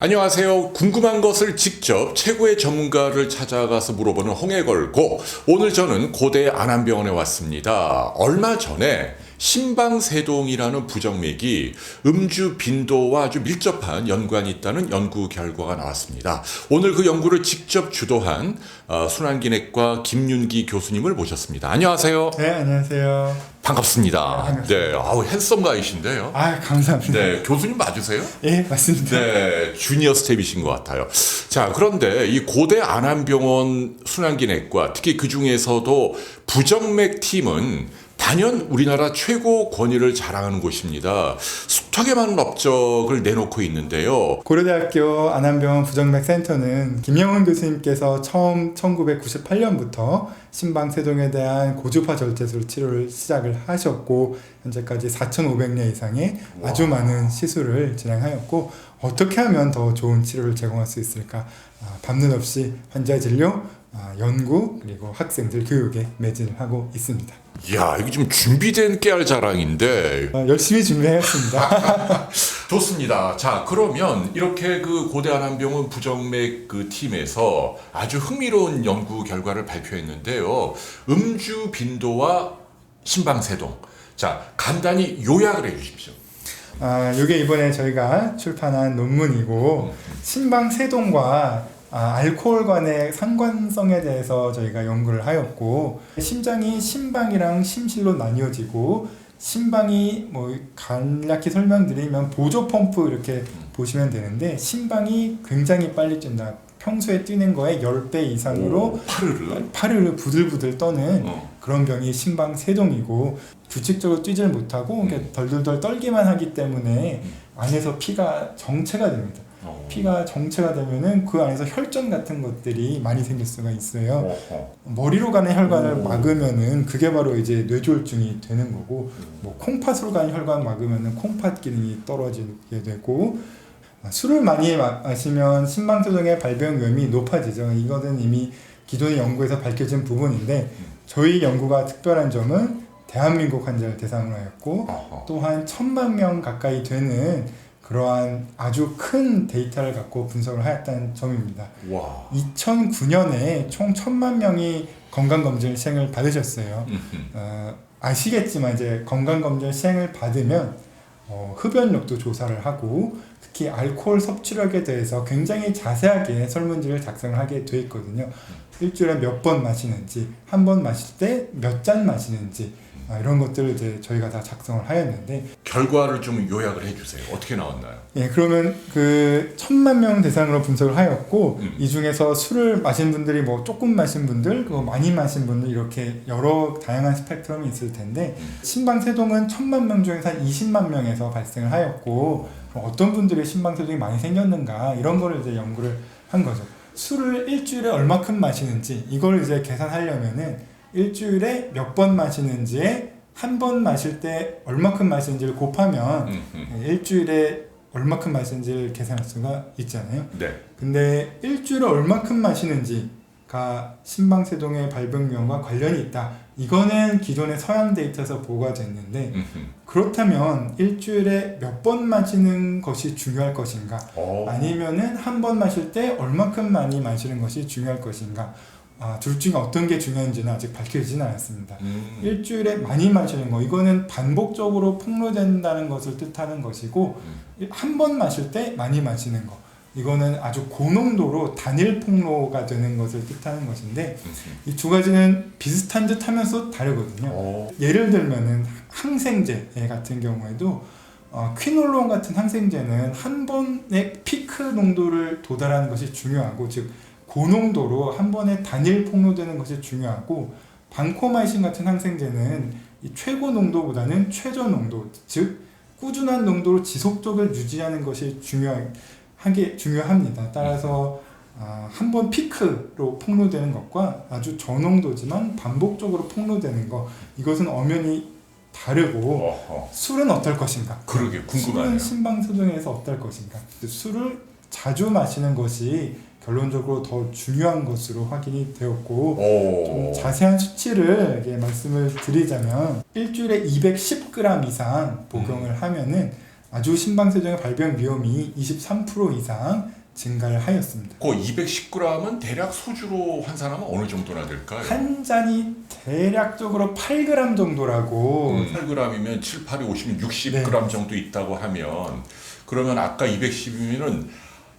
안녕하세요. 궁금한 것을 직접 최고의 전문가를 찾아가서 물어보는 홍해걸고, 오늘 저는 고대 안암병원에 왔습니다. 얼마 전에 심방세동이라는 부정맥이 음주 빈도와 아주 밀접한 연관이 있다는 연구 결과가 나왔습니다. 오늘 그 연구를 직접 주도한 순환기내과 김윤기 교수님을 모셨습니다. 안녕하세요. 네, 안녕하세요. 반갑습니다. 네, 반갑습니다. 네, 아우 핸섬 가이신데요. 아, 감사합니다. 네, 교수님 맞으세요? 예, 맞습니다. 네, 주니어 스텝이신 것 같아요. 자, 그런데 이 고대 안암병원 순환기내과, 특히 그 중에서도 부정맥 팀은 단연 우리나라 최고 권위를 자랑하는 곳입니다. 숱하게 많은 업적을 내놓고 있는데요. 고려대학교 안암병원 부정맥센터는 김영훈 교수님께서 처음 1998년부터 심방세동에 대한 고주파 절제술 치료를 시작을 하셨고, 현재까지 4,500례 이상의 아주 많은 시술을 진행하였고, 어떻게 하면 더 좋은 치료를 제공할 수 있을까? 밤낮 없이 환자 진료, 연구, 그리고 학생들 교육에 매진하고 있습니다. 이야, 이게 좀 준비된 깨알 자랑인데. 열심히 준비했습니다. 좋습니다. 자, 그러면 이렇게 그 고대 안암병원 부정맥 그 팀에서 아주 흥미로운 연구 결과를 발표했는데요. 음주 빈도와 심방세동. 자, 간단히 요약을 해주십시오. 이게 이번에 저희가 출판한 논문이고, 심방세동과 알코올 간의 상관성에 대해서 저희가 연구를 하였고, 심장이 심방이랑 심실로 나뉘어지고, 심방이 간략히 설명드리면 보조 펌프 이렇게 보시면 되는데, 심방이 굉장히 빨리 뛴다. 평소에 뛰는 거에 10배 이상으로 파르르 부들부들 떠는 그런 병이 심방세동이고, 규칙적으로 뛰질 못하고 이렇게 덜덜덜 떨기만 하기 때문에 안에서 피가 정체가 됩니다. 피가 정체가 되면은 그 안에서 혈전 같은 것들이 많이 생길 수가 있어요. 머리로 가는 혈관을 막으면은 그게 바로 이제 뇌졸중이 되는 거고, 콩팥으로 가는 혈관 막으면은 콩팥 기능이 떨어지게 되고, 술을 많이 마시면 심방세동의 발병 위험이 높아지죠. 이것은 이미 기존의 연구에서 밝혀진 부분인데, 저희 연구가 특별한 점은 대한민국 환자를 대상으로 하였고, 또한 1,000만 명 가까이 되는 그러한 아주 큰 데이터를 갖고 분석을 하였다는 점입니다. 와. 2009년에 총 1,000만 명이 건강검진 시행을 받으셨어요. 아시겠지만 이제 건강검진 시행을 받으면 흡연력도 조사를 하고, 특히 알코올 섭취력에 대해서 굉장히 자세하게 설문지를 작성을 하게 돼 있거든요. 일주일에 몇 번 마시는지, 한 번 마실 때 몇 잔 마시는지, 이런 것들을 이제 저희가 다 작성을 하였는데, 결과를 좀 요약을 해주세요. 어떻게 나왔나요? 예, 그러면 그 1,000만 명 대상으로 분석을 하였고, 이 중에서 술을 마신 분들이 조금 마신 분들, 그리고 많이 마신 분들, 이렇게 여러 다양한 스펙트럼이 있을 텐데, 심방세동은 1,000만 명 중에서 한 20만 명에서 발생을 하였고, 어떤 분들이 심방세동이 많이 생겼는가, 이런 거를 이제 연구를 한 거죠. 술을 일주일에 얼마큼 마시는지, 이걸 이제 계산하려면은 일주일에 몇 번 마시는지에 한 번 마실 때 얼마큼 마시는지를 곱하면 일주일에 얼마큼 마시는지를 계산할 수가 있잖아요. 네. 근데 일주일에 얼마큼 마시는지가 심방세동의 발병 위험과 관련이 있다. 이거는 기존의 서양 데이터에서 보고가 됐는데, 그렇다면 일주일에 몇 번 마시는 것이 중요할 것인가? 아니면은 한 번 마실 때 얼마큼 많이 마시는 것이 중요할 것인가? 둘 중에 어떤 게 중요한지는 아직 밝혀지진 않았습니다. 일주일에 많이 마시는 거, 이거는 반복적으로 폭로된다는 것을 뜻하는 것이고, 한 번 마실 때 많이 마시는 거, 이거는 아주 고농도로 단일 폭로가 되는 것을 뜻하는 것인데, 이 두 가지는 비슷한 듯 하면서 다르거든요. 예를 들면은 항생제 같은 경우에도 퀴놀론 같은 항생제는 한 번의 피크 농도를 도달하는 것이 중요하고, 즉 고농도로 한 번에 단일 폭로되는 것이 중요하고, 방코마이신 같은 항생제는 이 최고 농도보다는 최저 농도, 즉 꾸준한 농도로 지속적으로 유지하는 것이 중요합니다. 따라서 한 번 피크로 폭로되는 것과 아주 저농도지만 반복적으로 폭로되는 것, 이것은 엄연히 다르고, 술은 어떨 것인가? 그러게 궁금하네요. 술은 심방세동에서 어떨 것인가? 술을 자주 마시는 것이 결론적으로 더 중요한 것으로 확인이 되었고, 좀 자세한 수치를 말씀을 드리자면 일주일에 210g 이상 복용을 하면은 아주 심방세동의 발병 위험이 23% 이상 증가를 하였습니다. 그 210g은 대략 소주로 환산하면 어느 정도나 될까요? 한 잔이 대략적으로 8g 정도라고 8g이면 7, 8이 50, 60g 네. 정도 있다고 하면 그러면 아까 210이면은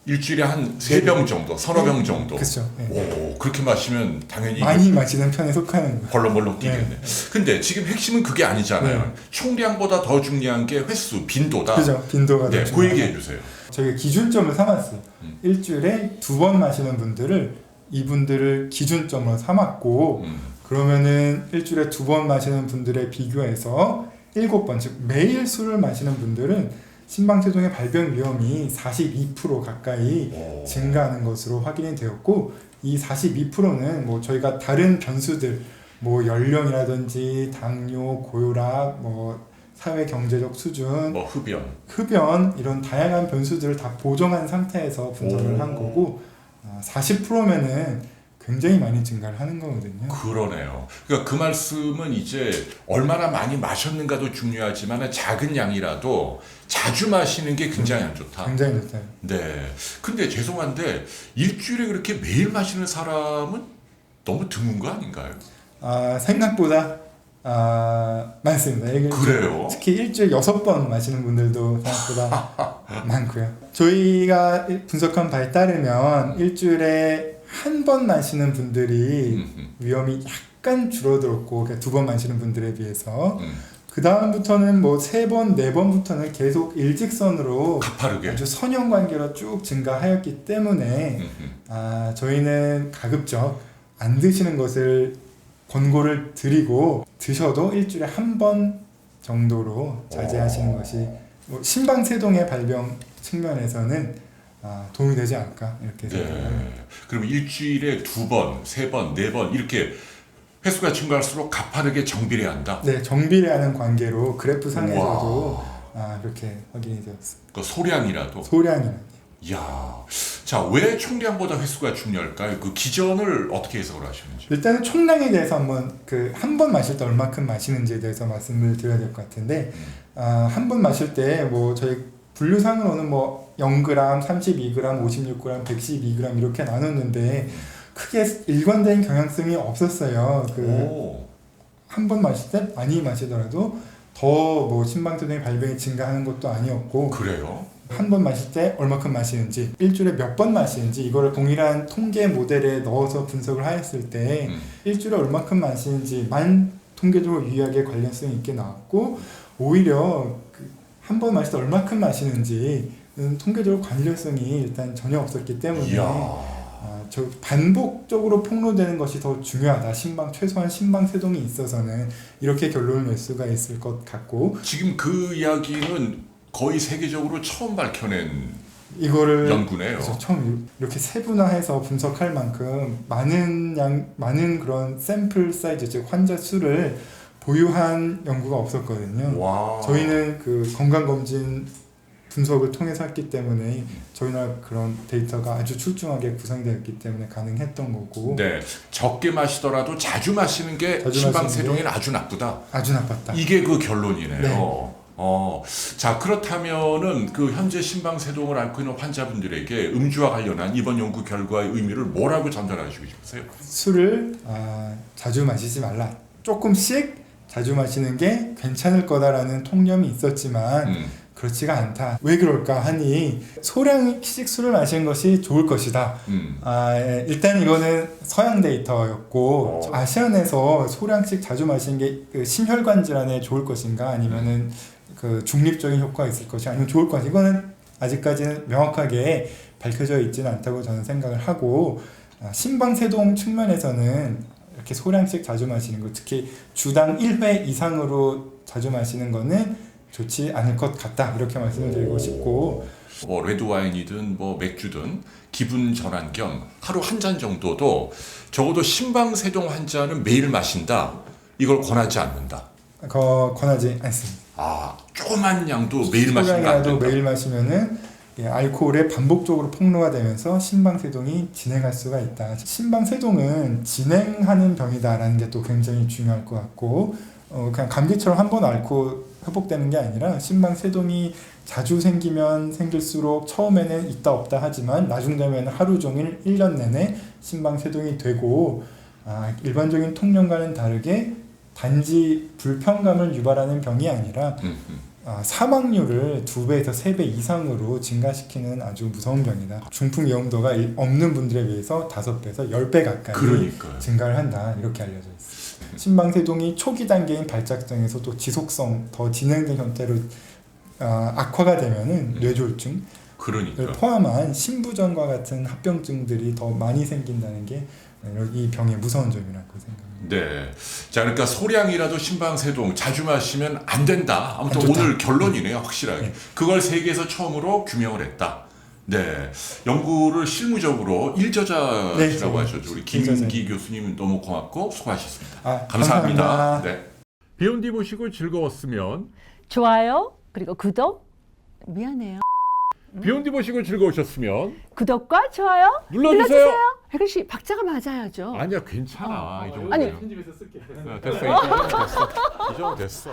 일주일에 한 3병 정도, 서너 병 정도. 그렇죠. 네. 오, 그렇게 마시면 당연히 많이 마시는 편에 속하는 거예요. 벌렁벌렁 뛰겠네. 근데 지금 핵심은 그게 아니잖아요. 네. 총량보다 더 중요한 게 횟수, 빈도다. 그죠. 빈도가 네, 더 그 얘기 중요하죠. 해주세요. 저희가 기준점을 삼았어요. 일주일에 2번 마시는 분들을 이분들을 기준점으로 삼았고 그러면은 일주일에 2번 마시는 분들에 비교해서 7번 즉 매일 술을 마시는 분들은 심방세동의 발병 위험이 42% 가까이 오. 증가하는 것으로 확인이 되었고 이 42%는 뭐 저희가 다른 변수들 뭐 연령이라든지 당뇨, 고혈압, 뭐 사회 경제적 수준, 뭐 흡연. 흡연 이런 다양한 변수들을 다 보정한 상태에서 분석을 오. 한 거고 40%면은 굉장히 많이 증가를 하는 거거든요. 그러네요. 그러니까 그 말씀은 이제 얼마나 많이 마셨는가도 중요하지만 작은 양이라도 자주 마시는 게 굉장히 안 좋다. 굉장히 좋다. 네. 근데 죄송한데 일주일에 그렇게 매일 마시는 사람은 너무 드문 거 아닌가요? 생각보다 많습니다. 이게 그래요? 특히 일주일 6번 마시는 분들도 생각보다 많고요. 저희가 분석한 바에 따르면 일주일에 한 번 마시는 분들이 위험이 약간 줄어들었고 2번 마시는 분들에 비해서 그 다음부터는 뭐 3번, 4번부터는 계속 일직선으로 가파르게. 아주 선형관계로 쭉 증가하였기 때문에 저희는 가급적 안 드시는 것을 권고를 드리고 드셔도 일주일에 한 번 정도로 자제하시는 것이 뭐 심방세동의 발병 측면에서는 도움이 되지 않을까 이렇게 생각합니다. 네. 그럼 일주일에 2번, 3번, 4번 이렇게 횟수가 증가할수록 가파르게 정비례 한다. 네, 정비례하는 관계로 그래프 상에서도 그렇게 확인이 되었습니다. 그 소량이라도. 소량이나. 이야. 자, 왜 총량보다 횟수가 중요할까요? 그 기전을 어떻게 해석을 하시는지. 일단은 총량에 대해서 한번 한 번 마실 때 얼마큼 마시는지에 대해서 말씀을 드려야 될 것 같은데 한 번 마실 때 뭐 저희 분류상으로는 뭐 0g, 32g, 56g, 112g 이렇게 나눴는데 크게 일관된 경향성이 없었어요. 한 번 마실 때 많이 마시더라도 더 뭐 심방세동의 발병이 증가하는 것도 아니었고 그래요? 한 번 마실 때 얼마큼 마시는지 일주일에 몇 번 마시는지 이거를 동일한 통계 모델에 넣어서 분석을 하였을 때 일주일에 얼마큼 마시는지만 통계적으로 유의하게 관련성이 있게 나왔고 오히려 한 번 마실 때 얼마큼 마시는지는 통계적으로 관련성이 일단 전혀 없었기 때문에 저 반복적으로 폭로되는 것이 더 중요하다. 최소한 심방세동이 있어서는 이렇게 결론을 낼 수가 있을 것 같고 지금 그 이야기는 거의 세계적으로 처음 밝혀낸 이거를 연구네요. 그래서 처음 이렇게 세분화해서 분석할 만큼 많은 그런 샘플 사이즈 즉 환자 수를 보유한 연구가 없었거든요. 와. 저희는 그 건강검진 분석을 통해서 했기 때문에 저희나 그런 데이터가 아주 출중하게 구성되었기 때문에 가능했던 거고. 네, 적게 마시더라도 자주 마시는 게 자주 심방세동에는 아주 나쁘다. 아주 나빴다. 이게 그 결론이네요. 네. 자 그렇다면은 그 현재 심방세동을 앓고 있는 환자분들에게 음주와 관련한 이번 연구 결과의 의미를 뭐라고 전달하시고 싶으세요? 술을 자주 마시지 말라. 조금씩 자주 마시는 게 괜찮을 거다라는 통념이 있었지만 그렇지가 않다. 왜 그럴까 하니 소량씩 술을 마시는 것이 좋을 것이다. 일단 이거는 서양 데이터였고 아시안에서 소량씩 자주 마시는 게 그 심혈관 질환에 좋을 것인가 아니면은 그 중립적인 효과가 있을 것이 아니면 좋을 것인가 이거는 아직까지는 명확하게 밝혀져 있지는 않다고 저는 생각을 하고 심방세동 측면에서는 이렇게 소량씩 자주 마시는 것 특히 주당 1회 이상으로 자주 마시는 거는 좋지 않을 것 같다 이렇게 말씀을 드리고 싶고 뭐 레드와인이든 뭐 맥주든 기분 전환 겸 하루 한 잔 정도도 적어도 심방세동 환자는 매일 마신다 이걸 권하지 않는다. 권하지 않습니다. 조그만 양도 매일 마시면 안 된다. 매일 마시면은 알코올에 반복적으로 폭로가 되면서 심방세동이 진행할 수가 있다. 심방세동은 진행하는 병이다라는 게 또 굉장히 중요할 것 같고 그냥 감기처럼 한 번 앓고 회복되는 게 아니라 심방세동이 자주 생기면 생길수록 처음에는 있다 없다 하지만 나중 되면 하루 종일 1년 내내 심방세동이 되고 일반적인 통령과는 다르게 단지 불편감을 유발하는 병이 아니라 사망률을 2배에서 3배 이상으로 증가시키는 아주 무서운 병이다. 중풍 위험도가 없는 분들에 비해서 5배에서 10배 가까이 그러니까요. 증가를 한다. 이렇게 알려져 있습니다. 심방세동이 초기 단계인 발작성에서 또 지속성, 더 진행된 형태로 악화가 되면은 뇌졸중을 그러니까. 포함한 심부전과 같은 합병증들이 더 많이 생긴다는 게 이 병의 무서운 점이라고 생각합니다. 네. 자, 그러니까 소량이라도 심방세동 자주 마시면 안 된다. 아무튼 안 좋다. 오늘 결론이네요, 확실하게. 네. 그걸 세계에서 처음으로 규명을 했다. 네. 연구를 실무적으로 일저자시라고 네, 하셨죠. 우리 김윤기 교수님 너무 고맙고 수고하셨습니다. 감사합니다. 감사합니다. 네. 비욘디 보시고 즐거웠으면 좋아요, 그리고 구독. 미안해요. 비욘디 보시고 즐거우셨으면 구독과 좋아요 눌러주세요. 혜근 씨, 박자가 맞아야죠. 아니야, 괜찮아. 이 정도. 아니. 편집해서 쓸게. 됐어. 이 정도 됐어.